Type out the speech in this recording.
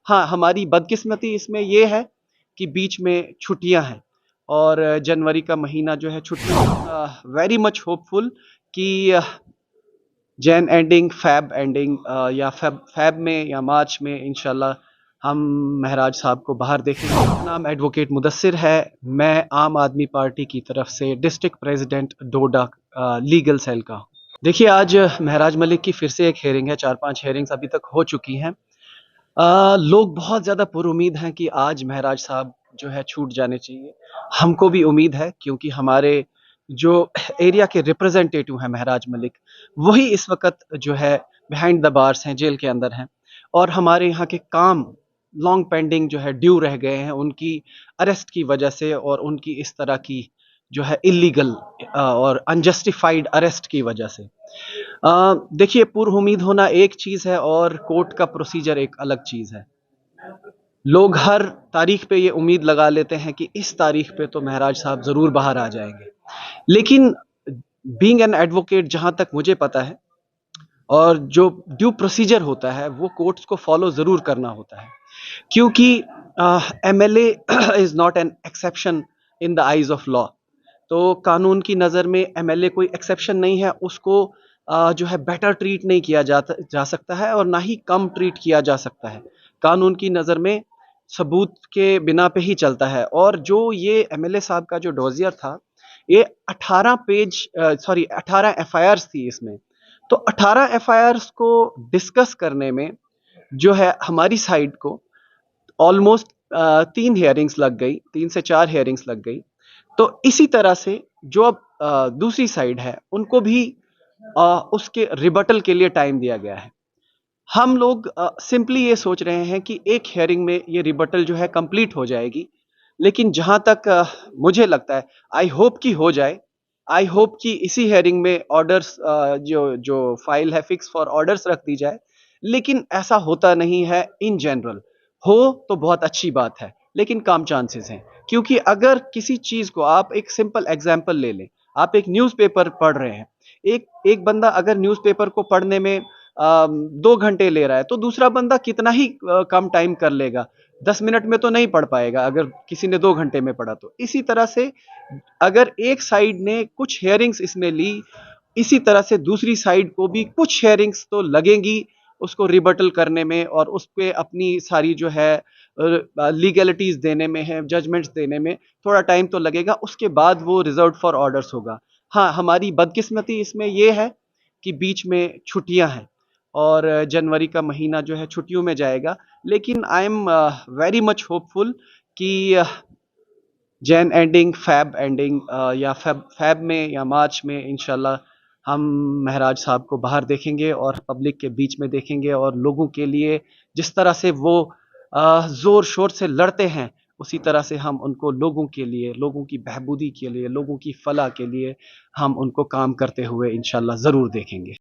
हाँ, हमारी बदकिस्मती इसमें ये है कि बीच में छुट्टियाँ हैं और जनवरी का महीना जो है छुट्टियाँ वेरी मच होपफुल कि जैन एंडिंग, फ़ैब एंडिंग या फ़ैब में या मार्च में इंशाल्लाह हम महराज साहब को बाहर देखेंगे। मेरा नाम एडवोकेट मुदस्सिर है। मैं आम आदमी पार्टी की तरफ से डिस्ट्रिक्ट प्रेज़िडेंट डोडा लीगल सेल का हूँ। देखिए, आज महराज मलिक की फिर से एक हियरिंग है, 4-5 हियरिंग्स अभी तक हो चुकी हैं। लोग बहुत ज़्यादा पुरुम्मीद हैं कि आज महराज साहब जो है छूट जाने चाहिए। हमको भी उम्मीद है क्योंकि हमारे जो एरिया के रिप्रेजेंटेटिव हैं महराज मलिक, वही इस वक़्त जो है बिहाइंड द बार्स हैं, जेल के अंदर हैं और हमारे यहाँ के काम लॉन्ग पेंडिंग जो है ड्यू रह गए हैं उनकी अरेस्ट की वजह से और उनकी इस तरह की जो है इल्लीगल और अनजस्टिफाइड अरेस्ट की वजह से। देखिए, पुरउम्मीद होना एक चीज़ है और कोर्ट का प्रोसीजर एक अलग चीज़ है। लोग हर तारीख पे ये उम्मीद लगा लेते हैं कि इस तारीख पे तो महराज साहब ज़रूर बाहर आ जाएँगे। लेकिन बीइंग एन एडवोकेट जहाँ तक मुझे पता है और जो ड्यू प्रोसीजर होता है वो कोर्ट्स को फॉलो ज़रूर करना होता है। क्योंकि MLA is not an exception in the eyes of law. तो कानून की नज़र में एमएलए कोई एक्सेप्शन नहीं है, उसको जो है बेटर ट्रीट नहीं किया जा सकता है और ना ही कम ट्रीट किया जा सकता है। कानून की नज़र में सबूत के बिना पे ही चलता है और जो ये एमएलए साहब का जो डॉसियर था, ये 18 पेज 18 एफआईआर्स थी इसमें। तो 18 एफआईआर्स को डिस्कस करने में जो है हमारी साइड को ऑलमोस्ट 3 हियरिंग्स लग गई, 3 से 4 हियरिंग्स लग गई। तो इसी तरह से जो अब दूसरी साइड है उनको भी उसके रिबटल के लिए टाइम दिया गया है। हम लोग सिंपली ये सोच रहे हैं कि एक हियरिंग में ये रिबटल जो है कंप्लीट हो जाएगी। लेकिन जहाँ तक मुझे लगता है आई होप कि हो जाए। आई होप कि इसी हियरिंग में ऑर्डर्स जो जो फाइल है फिक्स फॉर ऑर्डर्स रख दी जाए। लेकिन ऐसा होता नहीं है इन जनरल। हो तो बहुत अच्छी बात है, लेकिन कम चांसेस हैं। क्योंकि अगर किसी चीज़ को आप एक सिंपल एग्जांपल ले लें, आप एक न्यूज़पेपर पढ़ रहे हैं। एक एक बंदा अगर न्यूज़पेपर को पढ़ने में 2 घंटे ले रहा है, तो दूसरा बंदा कितना ही कम टाइम कर लेगा। 10 मिनट में तो नहीं पढ़ पाएगा अगर किसी ने 2 घंटे में पढ़ा तो। इसी तरह से अगर एक साइड ने कुछ हियरिंग्स इसमें ली, इसी तरह से दूसरी साइड को भी कुछ हियरिंग्स तो लगेंगी उसको रिबटल करने में और उस पे अपनी सारी जो है लीगैलिटीज़ देने में है, जजमेंट्स देने में थोड़ा टाइम तो लगेगा। उसके बाद वो रिज़र्व्ड फॉर ऑर्डर्स होगा। हाँ, हमारी बदकिस्मती इसमें ये है कि बीच में छुट्टियाँ हैं और जनवरी का महीना जो है छुट्टियों में जाएगा। लेकिन I am very much hopeful कि जैन एंडिंग, फ़ैब एंडिंग या फ़ैब में या मार्च में इंशाल्लाह हम महराज साहब को बाहर देखेंगे और पब्लिक के बीच में देखेंगे और लोगों के लिए जिस तरह से वो ज़ोर-शोर से लड़ते हैं, उसी तरह से हम उनको लोगों के लिए, लोगों की बहबूदी के लिए, लोगों की फलाह के लिए हम उनको काम करते हुए इंशाल्लाह ज़रूर देखेंगे।